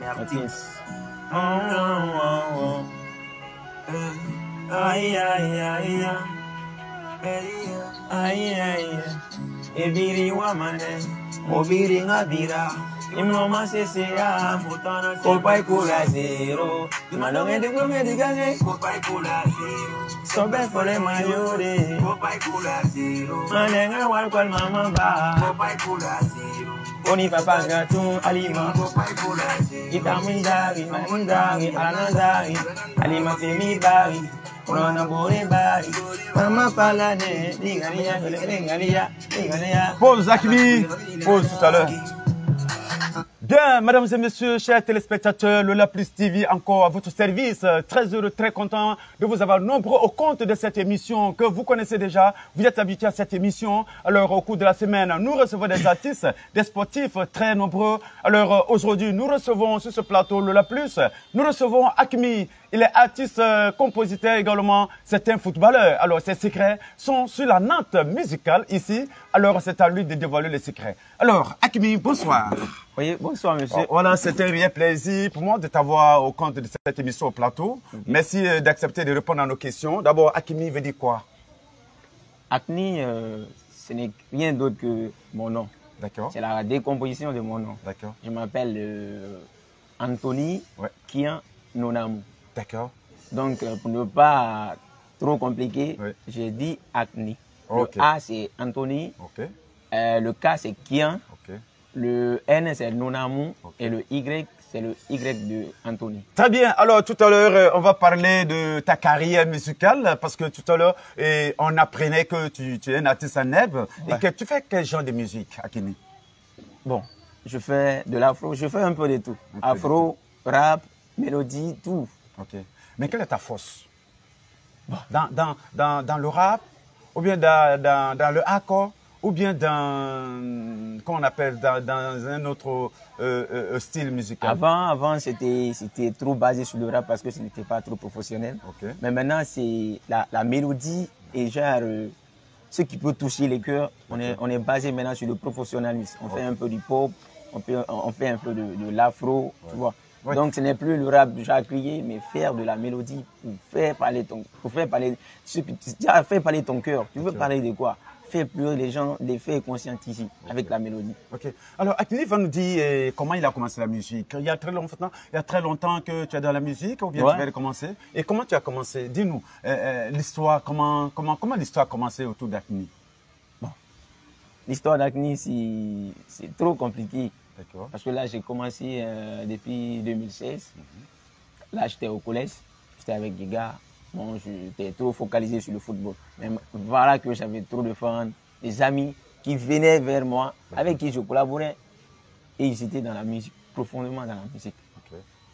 Artiste. Oh, oh, oh, oh. Aïe, aïe, aïe, aïe, aïe. Ebiri wamane, obiri ngabira. Imnoma sesea, kopai kula zero. Malonge de glome de gane, kopai kula zero. Sobe fole mayore, kopai kula zero. Malenga walkwal mama ba, kopai kula zero. Oni papa gatu alima, kopai kula zero. Kita mindari, mandari, anandari, alima femi bari. Pause, Akmi. Pause tout à l'heure. Bien, mesdames et messieurs, chers téléspectateurs, Lola Plus TV, encore à votre service. Très heureux, très content de vous avoir nombreux au compte de cette émission que vous connaissez déjà. Vous êtes habitués à cette émission. Alors, au cours de la semaine, nous recevons des artistes, des sportifs très nombreux. Alors, aujourd'hui, nous recevons sur ce plateau Lola Plus, nous recevons Akmi. Il est artiste, compositeur également, c'est un footballeur. Alors, ses secrets sont sur la note musicale ici. Alors, c'est à lui de dévoiler les secrets. Alors, Akmi, bonsoir. Oui, bonsoir, monsieur. Voilà, c'était un réel plaisir pour moi de t'avoir au compte de cette émission au plateau. Merci d'accepter de répondre à nos questions. D'abord, Akmi veut dire quoi? Akmi, ce n'est rien d'autre que mon nom. D'accord. C'est la décomposition de mon nom. D'accord. Je m'appelle Anthony Kian Nonamu. D'accord. Donc, pour ne pas trop compliquer, j'ai dit Akmi. Okay. Le A, c'est Anthony. Okay. Le K, c'est Kian. Okay. Le N, c'est Nonamu. Okay. Et le Y, c'est le Y de Anthony. Très bien. Alors, tout à l'heure, on va parler de ta carrière musicale parce que tout à l'heure, on apprenait que tu es un artiste en herbe. Et que tu fais quel genre de musique, Akmi? Bon, je fais de l'afro, je fais un peu de tout. Afro, rap, mélodie, tout. Ok. Mais quelle est ta force? Bon. Dans le rap, ou bien dans le hardcore, ou bien dans, comment on appelle, dans un autre style musical? Avant c'était trop basé sur le rap parce que ce n'était pas trop professionnel. Okay. Mais maintenant, c'est la mélodie et genre ce qui peut toucher les cœurs. On est basé maintenant sur le professionnalisme. On fait un peu du pop, on fait un peu de l'afro, tu vois. Ouais. Donc ce n'est plus le rap déjà crier, mais faire de la mélodie pour faire parler ton cœur. Tu veux parler de quoi? Faire pleurer les gens, les faire conscientiser avec la mélodie. Ok. Alors Akmi va nous dire comment il a commencé la musique. Il y a très longtemps que tu es dans la musique ou bien tu viens de commencer. Et comment tu as commencé? Dis-nous l'histoire, comment l'histoire a commencé autour d'Akmi? Bon. L'histoire d'Akmi, c'est trop compliqué. Parce que là, j'ai commencé depuis 2016. Là, j'étais au collège, j'étais avec des gars. Bon, j'étais trop focalisé sur le football. Mais voilà que j'avais trop de fans, des amis qui venaient vers moi, avec qui je collaborais. Et ils étaient dans la musique, profondément dans la musique.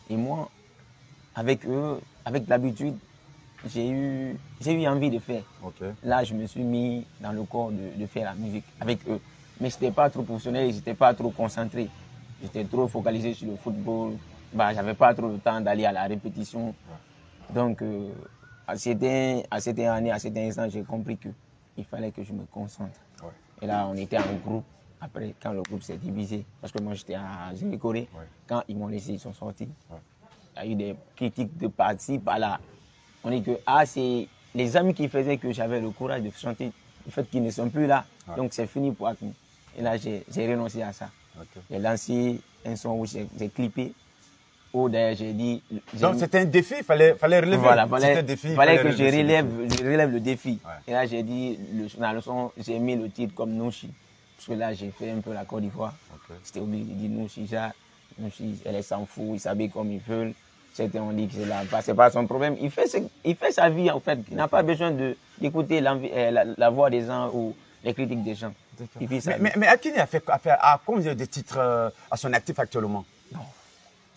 Et moi, avec eux, avec l'habitude, j'ai eu envie de faire. Là, je me suis mis dans le corps de faire la musique avec eux. Mais je n'étais pas trop professionnel, je n'étais pas trop concentré. J'étais trop focalisé sur le football. Bah, je n'avais pas trop le temps d'aller à la répétition. Donc, à certains instants, j'ai compris qu'il fallait que je me concentre. Et là, on était en groupe. Après, quand le groupe s'est divisé, parce que moi, j'étais à Zélie-Corée, quand ils m'ont laissé, ils sont sortis. Il y a eu des critiques de par-ci, par-là. On dit que c'est les amis qui faisaient que j'avais le courage de chanter. Le fait qu'ils ne sont plus là, donc c'est fini pour Akmi. Et là, j'ai renoncé à ça. J'ai lancé un son où j'ai clippé. Où d'ailleurs, j'ai dit... Donc c'était un défi, il fallait relever. Voilà, fallait que je relève le défi. Et là, j'ai dit, dans le son, j'ai mis le titre comme Nouchi. Parce que là, j'ai fait un peu la Côte d'Ivoire. J'étais obligé de dire Nouchi, Nouchi, elle s'en fout, ils s'habillent comme ils veulent. Certains ont dit que c'est pas son problème. Il fait sa vie, en fait. Il n'a pas besoin d'écouter la voix des gens ou les critiques des gens. Mais Akmi a combien de titres à son actif actuellement? Non.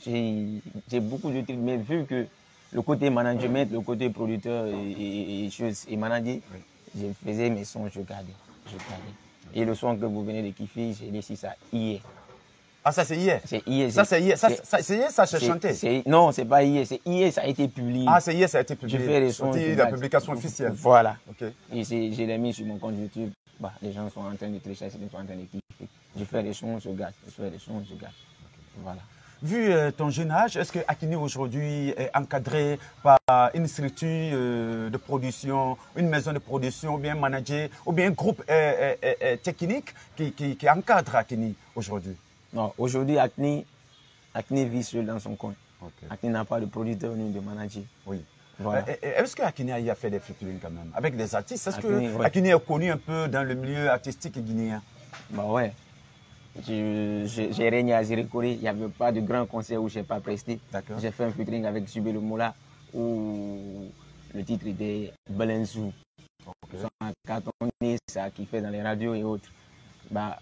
J'ai beaucoup de titres, mais vu que le côté management, le côté producteur et manager, je faisais mes sons, je gardais. Et le son que vous venez de kiffer, j'ai laissé ça hier. Ah, ça c'est hier? C'est hier. Ça c'est hier, ça c'est chanté? Non, c'est pas hier, c'est hier, ça a été publié. Ah, c'est hier, ça a été publié. Je fais les sons. La publication officielle. Voilà. Okay. Et je l'ai mis sur mon compte YouTube. Bah, les gens sont en train de télécharger, ils sont en train de kiffer. Je fais les sons, je garde. Je fais les sons, je garde. Voilà. vu ton jeune âge, est-ce que Akini aujourd'hui est encadré par une structure de production, une maison de production, ou bien manager, ou bien un groupe technique qui encadre Akini aujourd'hui? Non, aujourd'hui, Akini vit seul dans son coin. Okay. Akini n'a pas de producteur ni de manager. Oui. Voilà. Est-ce que Akini a fait des featuring quand même avec des artistes? Est-ce que Akini est connu un peu dans le milieu artistique guinéen? Bah ouais. J'ai régné à Zérékoré, il n'y avait pas de grand concert où je n'ai pas presté. J'ai fait un featuring avec Subé le Moula où le titre était Belenzou. Okay. Un cartonné, ça qui fait dans les radios et autres. Bah,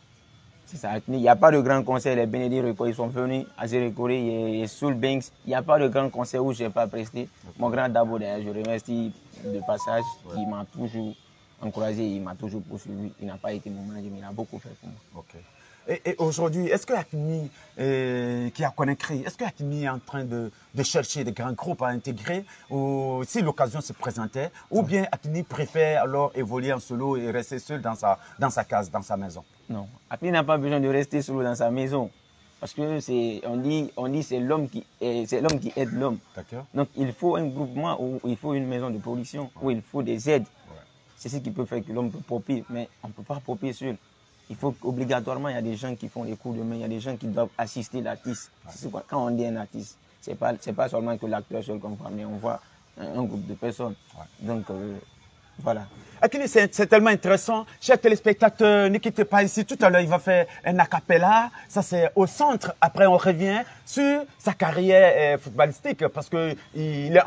c'est ça. Il n'y a pas de grand concert. Les Benedi Records, ils sont venus à Zérékoré et Soul Banks. Il n'y a pas de grand concert où je n'ai pas presté. Okay. Mon grand Dabo, d'ailleurs, je remercie de passage. Il m'a toujours encouragé, il m'a toujours poursuivi. Il n'a pas été mon manager, mais il a beaucoup fait pour moi. Okay. Et aujourd'hui, est-ce que Akini, qui a connu, est-ce que Akini est en train de chercher des grands groupes à intégrer, ou si l'occasion se présentait, ou bien Akini préfère alors évoluer en solo et rester seul dans sa case, dans sa maison? Non, Akini n'a pas besoin de rester solo dans sa maison, parce que on dit c'est l'homme qui aide l'homme. Donc il faut un groupement où il faut une maison de production, où il faut des aides. C'est ce qui peut faire que l'homme peut popper, mais on ne peut pas popper seul. Il faut qu'obligatoirement, il y a des gens qui font les coups de main, il y a des gens qui doivent assister l'artiste. Quand on dit un artiste, ce n'est pas seulement que l'acteur seul qu'on voit, mais on voit un groupe de personnes. Donc, voilà. Akini, c'est tellement intéressant. Chers téléspectateurs, ne quittez pas ici. Tout à l'heure, il va faire un acapella. Ça, c'est au centre. Après, on revient sur sa carrière footballistique parce que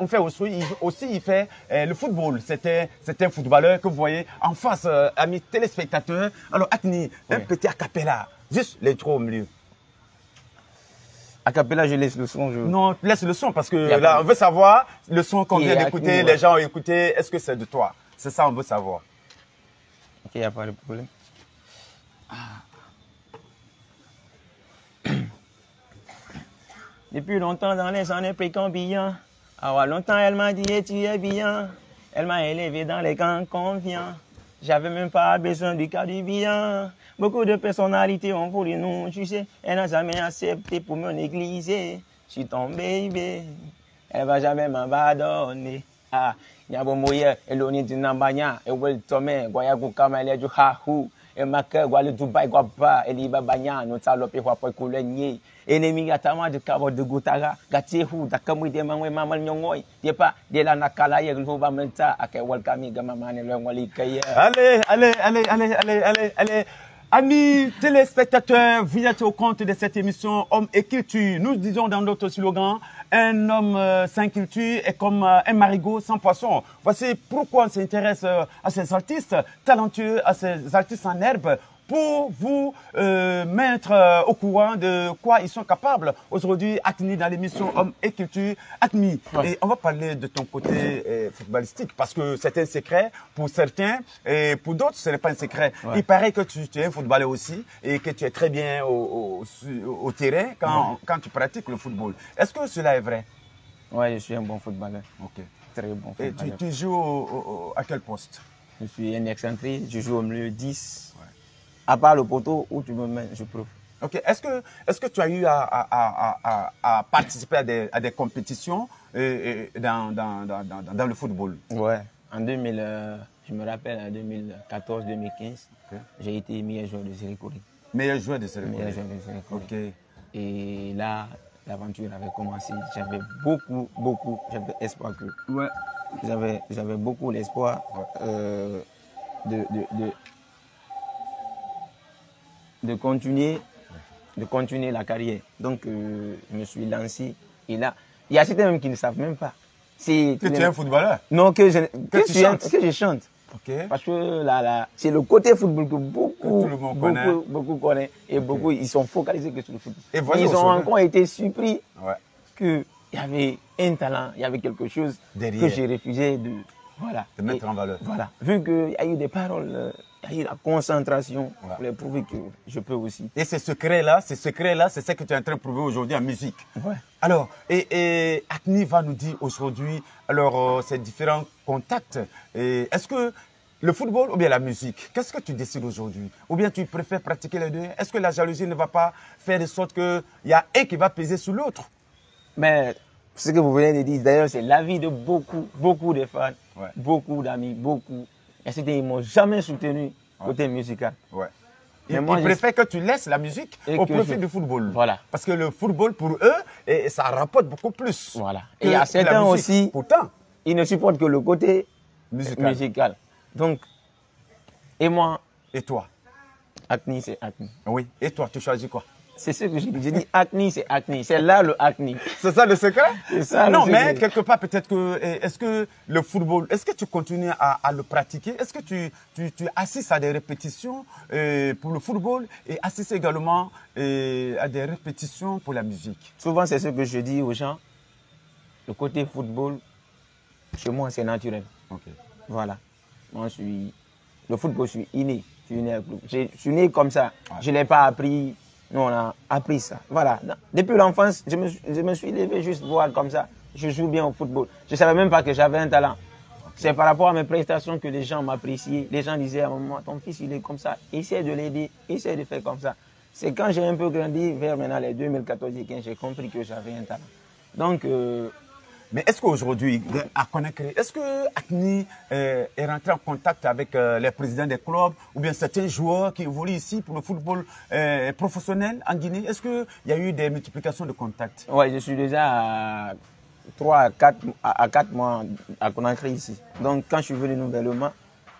en fait aussi, il fait le football. C'était un footballeur que vous voyez en face, amis téléspectateurs. Alors, Akini, un petit acapella. Juste l'intro au milieu. Acapella, je laisse le son. Non, laisse le son parce que là, on veut savoir le son qu'on vient d'écouter. Les gens ont écouté. Est-ce que c'est de toi? C'est ça, on veut savoir. Ok, il n'y a pas de problème. Depuis longtemps dans les années précambriens, longtemps elle m'a dit tu es bien. Elle m'a élevé dans les camps confiants. J'avais même pas besoin du cas du bien. Beaucoup de personnalités ont voulu nous juger. Elle n'a jamais accepté pour me négliger. Je suis ton baby. Elle va jamais m'abandonner. Nyabo moye eloni dinambanya ewel tome goya kama ile ju hahu e make gwale Dubai gwa ba eli babanya no tsalope kwa po kulenye enemi gatama de kabo de gutara gatehu dakamwe de mangwe mamal nyongoi depa de la nakala ye lu ba menta ake welcome gama mane le ngoli kaye. Allez. Amis téléspectateurs, vous êtes au compte de cette émission Homme et Culture. Nous disons dans notre slogan, un homme sans culture est comme un marigot sans poisson. Voici pourquoi on s'intéresse à ces artistes talentueux, à ces artistes en herbe, pour vous mettre au courant de quoi ils sont capables. Aujourd'hui, Akini dans l'émission Homme et Culture. Akini, et on va parler de ton côté footballistique parce que c'est un secret pour certains et pour d'autres, ce n'est pas un secret. Il paraît que tu es un footballeur aussi et que tu es très bien au terrain quand tu pratiques le football. Est-ce que cela est vrai? Oui, je suis un bon footballeur. Ok. Très bon footballeur. Et tu joues à quel poste? Je suis un excentré, je joue au milieu 10. À part le poteau où tu me mets, je prouve. Ok. Est-ce que tu as eu à participer à des compétitions dans le football? Ouais. En 2000, je me rappelle, en 2014-2015, j'ai été meilleur joueur de Zérékoré. Meilleur joueur de Zérékoré. Meilleur joueur de Zérékoré. Ok. Et là, l'aventure avait commencé. J'avais j'avais espoir que. Ouais. J'avais beaucoup l'espoir de continuer la carrière. Donc, je me suis lancé. Et là, il y a certains même qui ne savent même pas. Que tu es un footballeur? Non, que je chante. Okay. Parce que là, c'est le côté football que beaucoup connaissent. Et beaucoup, ils sont focalisés que sur le football. Et ils ont encore été surpris qu'il y avait un talent, il y avait quelque chose que j'ai refusé de mettre en valeur. Voilà. Vu qu'il y a eu des paroles, il y a eu la concentration pour les prouver que je peux aussi. Et ces secrets-là, c'est ce que tu es en train de prouver aujourd'hui en musique. Ouais. Alors, et Akini va nous dire aujourd'hui, alors, ces différents contacts. Est-ce que Le football ou bien la musique? Qu'est-ce que tu décides aujourd'hui? Ou bien tu préfères pratiquer les deux? Est-ce que la jalousie ne va pas faire de sorte qu'il y a un qui va peser sur l'autre? Mais ce que vous venez de dire, d'ailleurs, c'est l'avis de beaucoup de fans, Ouais. beaucoup d'amis, beaucoup. Et ils ne m'ont jamais soutenu côté musical. Ouais. Mais Ils moi, préfèrent que tu laisses la musique Et au que profit je- du football. Voilà. Parce que le football, pour eux, ça rapporte beaucoup plus. Voilà. que Et il y a la certains musique. aussi, Pourtant, ils ne supportent que le côté musical. musical. Donc, et moi, Et toi? acné, c'est acné. Oui. Et toi, tu choisis quoi? C'est ce que j'ai dit. J'ai dit acné, c'est acné. C'est là le acné. C'est ça le secret? C'est ça le Non, secret. mais quelque part, peut-être que, est-ce que le football, est-ce que tu continues à le pratiquer? Est-ce que tu assistes à des répétitions pour le football et assistes également à des répétitions pour la musique? Souvent, c'est ce que je dis aux gens. Le côté football, chez moi, c'est naturel. Ok. Voilà. Moi, le football, je suis inné. Je suis né comme ça. Ouais. Je ne l'ai pas appris. Nous, on a appris ça. Voilà. Depuis l'enfance, je me suis levé juste voir comme ça. Je joue bien au football. Je ne savais même pas que j'avais un talent. Okay. C'est par rapport à mes prestations que les gens m'appréciaient. Les gens disaient à un moment, ton fils, il est comme ça. Essaie de l'aider. Essaie de faire comme ça. C'est quand j'ai un peu grandi, vers maintenant les 2014 et 15, j'ai compris que j'avais un talent. Donc, mais est-ce qu'aujourd'hui, à Conakry, est-ce que Acni est rentré en contact avec les présidents des clubs ou bien certains joueurs qui évoluent ici pour le football professionnel en Guinée? Est-ce qu'il y a eu des multiplications de contacts? Oui, je suis déjà à 3 à 4 mois à Conakry ici. Donc, quand je suis venu nouvellement,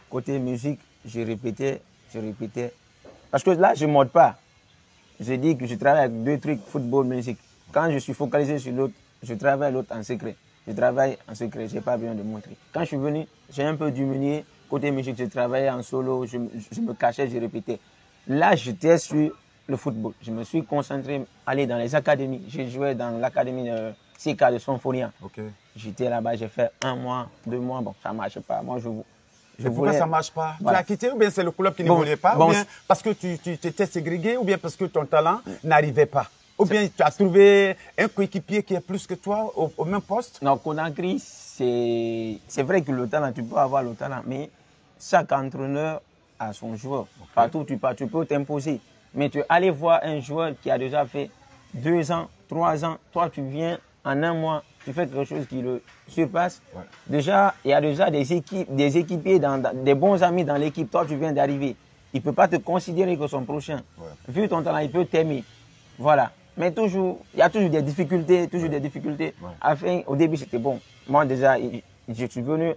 côté musique, je répétais. Parce que là, je ne monte pas. Je dis que je travaille avec deux trucs, football, musique. Quand je suis focalisé sur l'autre, je travaille l'autre en secret. Je travaille en secret, je n'ai pas besoin de montrer. Quand je suis venu, j'ai un peu diminué. Côté musique, je travaillais en solo, je me cachais, je répétais. Là, j'étais sur le football. Je me suis concentré, aller dans les académies. J'ai joué dans l'académie CK de Symphonia. Okay. J'étais là-bas, j'ai fait 1 mois, 2 mois. Bon, ça ne marche pas. Moi, je pourquoi ça ne marche pas? Voilà. Tu as quitté ou bien c'est le club qui ne voulait pas? Ou bien parce que tu étais ségrégé ou bien parce que ton talent n'arrivait pas? Ou bien tu as trouvé un coéquipier qui est plus que toi au même poste? Non, Conakry, c'est vrai que le talent, tu peux avoir le talent, mais chaque entraîneur a son joueur. Okay. Partout où tu pars, tu peux t'imposer. Mais tu es allé voir un joueur qui a déjà fait 2 ans, 3 ans, toi tu viens en 1 mois, tu fais quelque chose qui le surpasse. Ouais. Déjà, il y a déjà des équipiers, des bons amis dans l'équipe. Toi, tu viens d'arriver. Il ne peut pas te considérer que son prochain. Ouais. Vu ton talent, il peut t'aimer. Voilà. Mais toujours, il y a toujours des difficultés, Ouais. Enfin, au début, c'était bon. Moi, déjà, je suis venu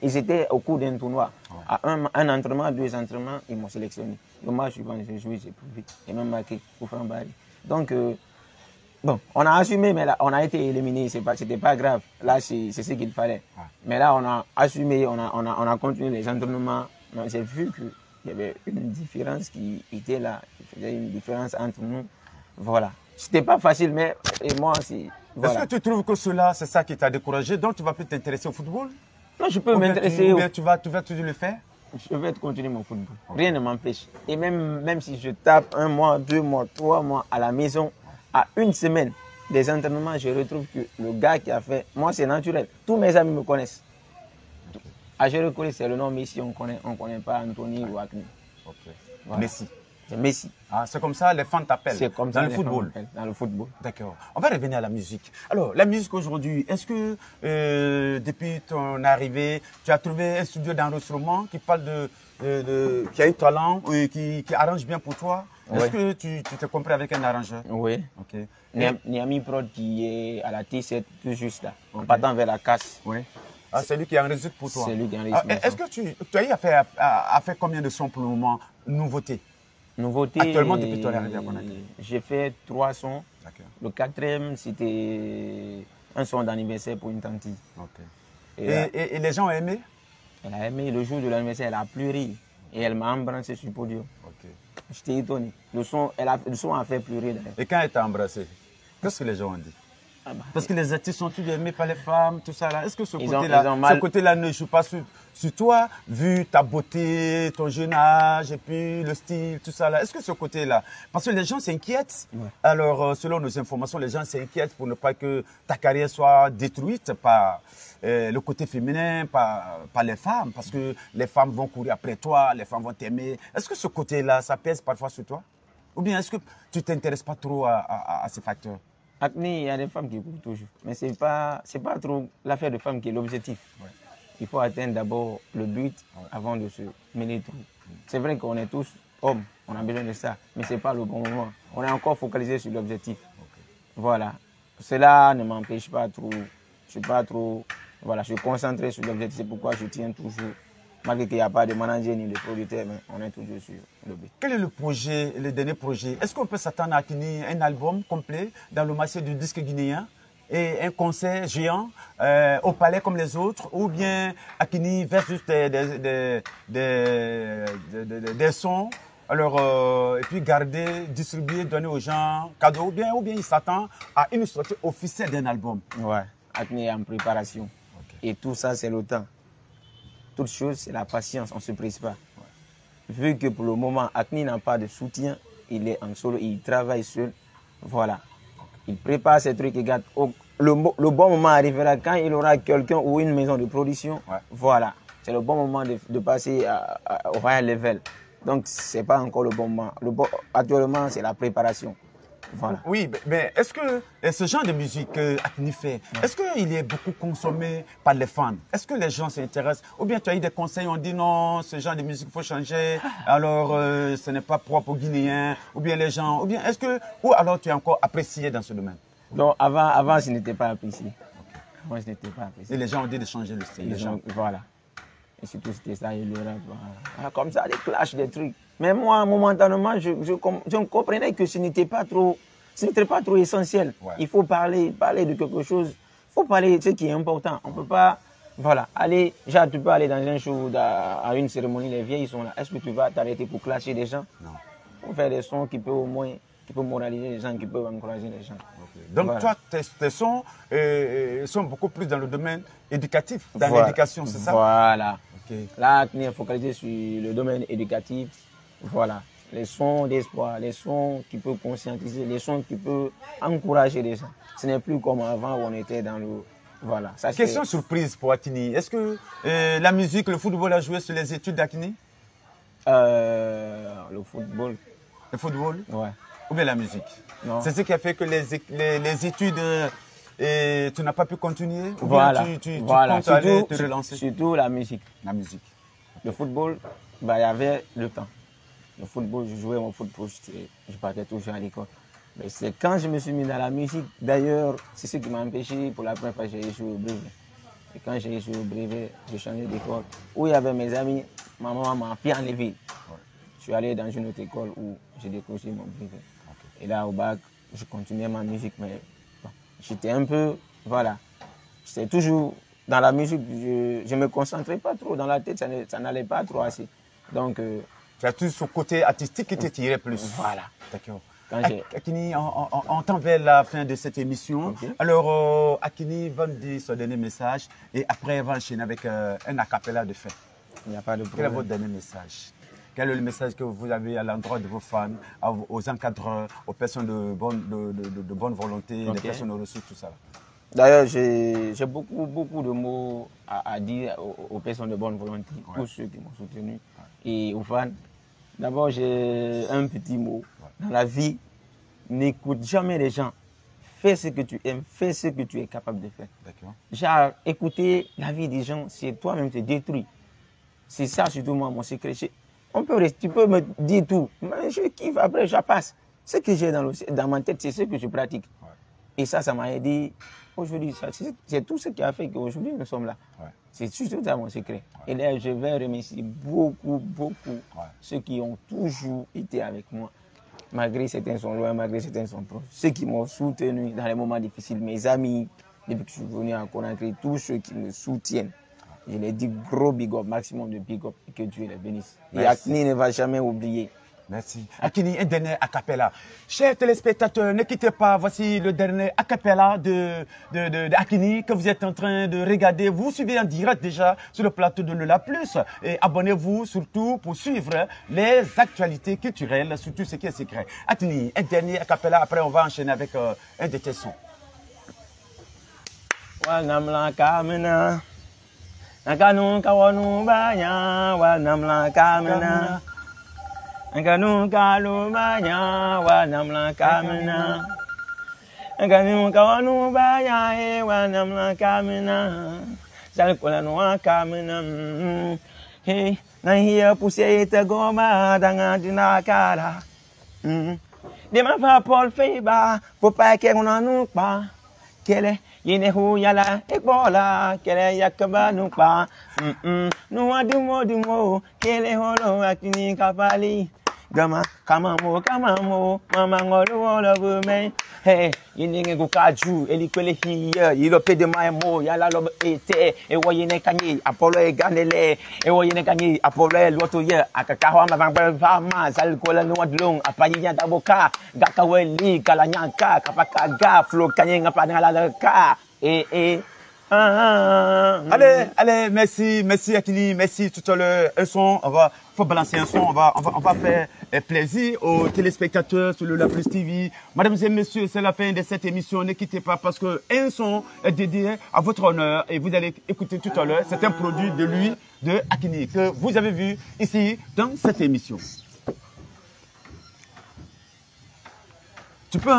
ils étaient au cours d'un tournoi. Ouais. À un entraînement, 2 entraînements, ils m'ont sélectionné. Donc, moi, je suis venu, j'ai joué, j'ai prouvé. J'ai même marqué pour faire un baril. Donc, bon, on a assumé, mais là, on a été éliminé. C'était pas grave. Là, c'est ce qu'il fallait. Ouais. Mais là, on a assumé, on a continué les entraînements. J'ai vu qu'il y avait une différence qui était là. Il y avait une différence entre nous. Voilà. C'était pas facile, mais et moi, c'est. Voilà. Est-ce que tu trouves que cela, c'est ça qui t'a découragé? Donc, tu vas plus t'intéresser au football? Non, je peux m'intéresser. Ou bien tu vas toujours le faire? Je vais continuer mon football. Okay. Rien ne m'empêche. Et même si je tape 1 mois, 2 mois, 3 mois à la maison, à 1 semaine des entraînements, je retrouve que le gars qui a fait, moi c'est naturel. Tous mes amis me connaissent. Okay. À Jérôme, c'est le nom Messi, on ne connaît pas Anthony ou Acne. Okay. Voilà. Messi. C'est Messi. Ah, c'est comme ça, les fans t'appellent. C'est comme ça, dans le football. Dans le football. D'accord. On va revenir à la musique. Alors, la musique aujourd'hui, est-ce que depuis ton arrivée, tu as trouvé un studio d'enregistrement qui parle qui a un talent, qui arrange bien pour toi? Oui. Est-ce que tu t'es compris avec un arrangeur? Oui. Ok. Niami Prod qui est à la T7, tout juste là, en partant vers la casse. Oui. Ah, c'est lui qui enregistre pour toi? C'est lui qui enregistre. Est-ce que tu as eu à faire combien de sons pour le moment, nouveautés? Actuellement, depuis ton arrivée à Conakry? J'ai fait 3 sons. Le 4e, c'était un son d'anniversaire pour une tante. Okay. Et les gens ont aimé? Elle a aimé. Le jour de l'anniversaire, elle a pleuré. Et elle m'a embrassé sur le podium. Okay. J'étais étonné. Le son a fait pleurer. Et quand elle t'a embrassé, qu'est-ce que les gens ont dit? Parce que les artistes sont tous aimés par les femmes, tout ça là. Est-ce que ce côté-là ne joue pas sur toi, vu ta beauté, ton jeune âge et puis le style, tout ça là? Est-ce que ce côté-là, parce que les gens s'inquiètent. Alors, selon nos informations, les gens s'inquiètent pour ne pas que ta carrière soit détruite par le côté féminin, par les femmes, parce que les femmes vont courir après toi, les femmes vont t'aimer. Est-ce que ce côté-là, ça pèse parfois sur toi? Ou bien est-ce que tu t'intéresses pas trop à ces facteurs? Acné, il y a des femmes qui courent toujours. Mais ce n'est pas trop l'affaire de femmes qui est l'objectif. Il faut atteindre d'abord le but avant de se mêler tout. C'est vrai qu'on est tous hommes, on a besoin de ça, mais ce n'est pas le bon moment. On est encore focalisé sur l'objectif. Voilà. Cela ne m'empêche pas trop. Je suis pas trop. Voilà, je suis concentré sur l'objectif. C'est pourquoi je tiens toujours. Malgré qu'il n'y a pas de manager ni de producteur, mais on est toujours sur le but. Quel est le projet, le dernier projet? Est-ce qu'on peut s'attendre à Akini un album complet dans le marché du disque guinéen et un concert géant au palais comme les autres? Ou bien Akini versus des sons, alors, et puis garder, distribuer, donner aux gens cadeaux? Ou bien il s'attend à une sortie officielle d'un album? Ouais, Akini est en préparation. Et tout ça, c'est le temps. Toute chose, c'est la patience, on ne se presse pas. Vu que pour le moment, Akini n'a pas de soutien, il est en solo, il travaille seul. Voilà. Il prépare ses trucs, il garde. Le bon moment arrivera quand il aura quelqu'un ou une maison de production. Voilà. C'est le bon moment de passer au high level. Donc, ce n'est pas encore le bon moment. Actuellement, c'est la préparation. Voilà. Oui, mais est-ce que ce genre de musique qu'Akini fait, est-ce qu'il est beaucoup consommé par les fans? Est-ce que les gens s'intéressent? Ou bien tu as eu des conseils, on dit non, ce genre de musique, il faut changer, alors ce n'est pas propre aux Guinéens, ou bien les gens, ou alors tu es encore apprécié dans ce domaine? Non, avant je n'étais pas apprécié. Avant, je n'étais pas apprécié. Et les gens ont dit de changer le style. Voilà. Et surtout, c'était ça, et le rap. Voilà. Comme ça, des clashs, des trucs. Mais moi, momentanément, je comprenais que ce n'était pas trop essentiel. Il faut parler de quelque chose. Il faut parler de ce qui est important. On ne peut pas, voilà, aller, genre, tu peux aller dans un show, à une cérémonie, les vieilles sont là. Est-ce que tu vas t'arrêter pour clasher des gens? Non. Il faut faire des sons qui peuvent au moins, qui peuvent moraliser les gens, qui peuvent encourager les gens. Donc voilà. Toi, tes sons sont beaucoup plus dans le domaine éducatif, dans l'éducation, c'est ça? Voilà. Là, Akini est focalisé sur le domaine éducatif. Voilà. Les sons d'espoir, les sons qui peuvent conscientiser, les sons qui peuvent encourager les gens. Ce n'est plus comme avant où on était dans le... Voilà. Ça, question surprise pour Akini. Est-ce que la musique, le football a joué sur les études d'Akini? Le football. Le football? Ouais. Ou bien la musique? Non. C'est ce qui a fait que les études... Et tu n'as pas pu continuer? Ou voilà. Tu comptes aller te relancer? Surtout la musique. La musique. Le football, il y avait le temps. Le football, je jouais mon football, je partais toujours à l'école. Mais c'est quand je me suis mis dans la musique, d'ailleurs, c'est ce qui m'a empêché pour la première fois que j'ai échoué au brevet. Et quand j'ai échoué au brevet, j'ai changé d'école. Où il y avait mes amis, ma maman m'a fait enlever. Je suis allé dans une autre école où j'ai décroché mon brevet. Et là, au bac, je continuais ma musique, mais bon, j'étais un peu, voilà. J'étais toujours dans la musique, je ne me concentrais pas trop dans la tête, ça n'allait pas trop assez. Donc, tu as tout ce côté artistique qui te tirait plus. Voilà. D'accord. Akini, on tend vers la fin de cette émission. Alors, Akini va nous dire son dernier message et après, il va enchaîner avec un acapella de fin. Il n'y a pas de problème. Quel est votre dernier message? Quel est le message que vous avez à l'endroit de vos fans, aux encadreurs, aux personnes de bonne volonté, des personnes aux ressources, tout ça? D'ailleurs, j'ai beaucoup de mots à dire aux personnes de bonne volonté, tous ceux qui m'ont soutenu et aux fans. D'abord, j'ai un petit mot. Dans la vie, n'écoute jamais les gens. Fais ce que tu aimes, fais ce que tu es capable de faire. Genre, écouter la vie des gens, c'est toi-même te détruire. C'est ça, surtout moi, mon secret. Tu peux me dire tout, mais je kiffe, après, je passe. Ce que j'ai dans ma tête, c'est ce que je pratique. Et ça m'a aidé. Aujourd'hui, c'est tout ce qui a fait qu'aujourd'hui, nous sommes là. C'est surtout ça mon secret. Et là, je vais remercier beaucoup ceux qui ont toujours été avec moi. Malgré certains sont loin, malgré certains sont proches. Ceux qui m'ont soutenu dans les moments difficiles, mes amis, depuis que je suis venu à Conakry, tous ceux qui me soutiennent. Je les dis gros big up, maximum de big up, et que Dieu les bénisse. Et Akini ne va jamais oublier. Merci. Akini, un dernier a cappella. Chers téléspectateurs, ne quittez pas. Voici le dernier a cappella de Akini que vous êtes en train de regarder. Vous suivez en direct déjà sur le plateau de Lola Plus. Et abonnez-vous surtout pour suivre les actualités culturelles, surtout ce qui est secret. Akini, un dernier a cappella. Après, on va enchaîner avec un de tes sons. Wanamla kamena nakanu kawanu banya wanamla kamena nakanu kalu banya wanamla kamena nakanu kawanu banya wanamla kamena salkola no kamena hey na hiya poussé te goma danga dinakala de ma fa Paul Feba faut pas qu'on en nous pas kele Yenehu yala ekbola kele yakaba nupa no adumo kele holo akini kapali gama kamamo mama ngolo wala bume hey yinenge gukaju elikwele hiya yilope de maimo yala lo ete e woyene kanyi apolo e ganele e woyene kanyi apolo e loto ye akakaho amavangba fama salkola no adlong apayi ya daboka gakaweli kalanyanka kapakaga flo kanyi ngapa la ka Allez, merci Akini, merci tout à l'heure. Un son, faut balancer un son, on va faire plaisir aux téléspectateurs sur le La Plus TV. Mesdames et messieurs, c'est la fin de cette émission. Ne quittez pas parce que un son est dédié à votre honneur et vous allez écouter tout à l'heure. C'est un produit de lui, de Akini, que vous avez vu ici dans cette émission. Tu peux.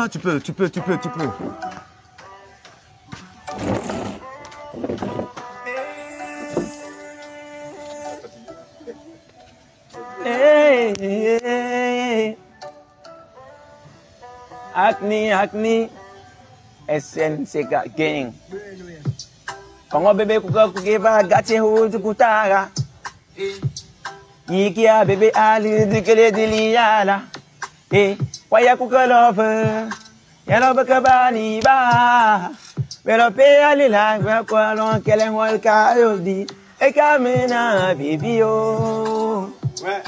Hey, Akini, SNCK Gang. Kongo bebe kukiba gache hutu kutara. Yikia bebe ali dikele diliyala. Waya kukalove, yalo bakabani ba. Pero pe ali la kwa lon kele wal ka yodi. Ekamena baby yo. Ouais.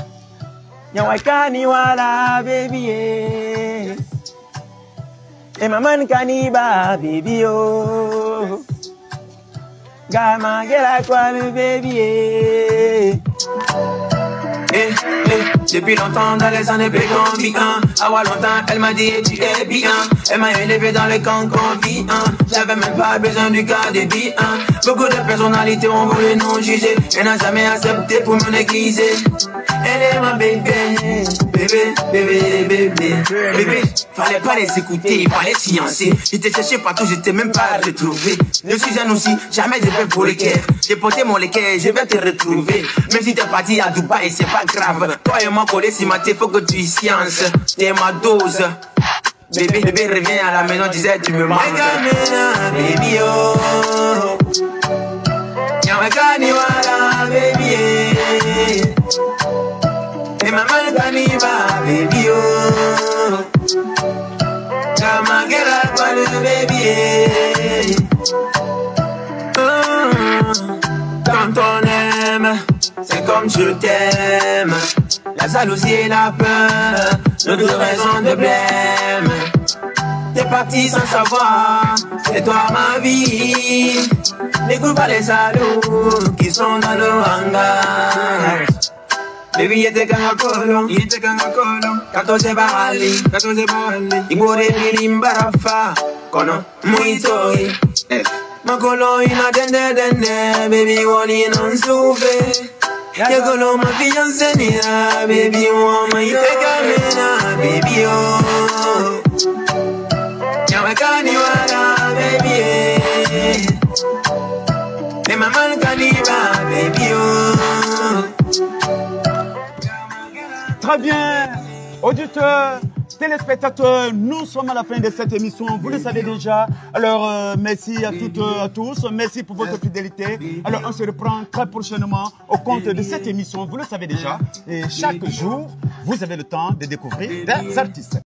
Nyawakani wala baby eh. E maman kaniba baby yo. Gama gela kwa baby eh. Depuis longtemps dans les années précambiens, à longtemps elle m'a dit tu es bien. Elle m'a élevé dans le camp confiant. J'avais même pas besoin du cas de bien. Beaucoup de personnalités ont voulu nous juger. Elle n'a jamais accepté pour me négliger. Elle est ma bébé, bébé. Fallait pas les écouter, il fallait sciencer. J'étais cherché partout, j'étais même pas retrouvé. Je suis jeune aussi, jamais je vais pour les caisses. J'ai porté mon équerre, je vais te retrouver. Même si t'es parti à Dubaï, c'est pas grave. Toi et moi collé si matin, faut que tu sciences. T'es ma dose. Bébé, reviens à la maison, disais tu me manques. Baby oh. Nyawakani wala baby eh. Et maman kaniba baby oh. Kamagela kwa le baby eh. Quand on aime, c'est comme je t'aime. La jalousie et la peur, nos deux raisons de blême. T'es parti sans savoir, c'est toi ma vie. N'écoute pas les jaloux qui sont dans le hangar. Baby, il était kangakolo, 14 barali, Ibore bilimbarafa, kono, muitoi. Makolo ina dende, baby, woni non souffle. Yagolo ma fiancée nina, baby, woman, you take a mina, baby, oh. Nyawakani wala, baby, eh. Et maman kaniba, baby, oh. Très bien, auditeurs, téléspectateurs, nous sommes à la fin de cette émission, vous le savez déjà. Alors, merci à toutes, à tous, merci pour votre fidélité. Alors, on se reprend très prochainement au compte de cette émission, vous le savez déjà. Et chaque jour, vous avez le temps de découvrir des artistes.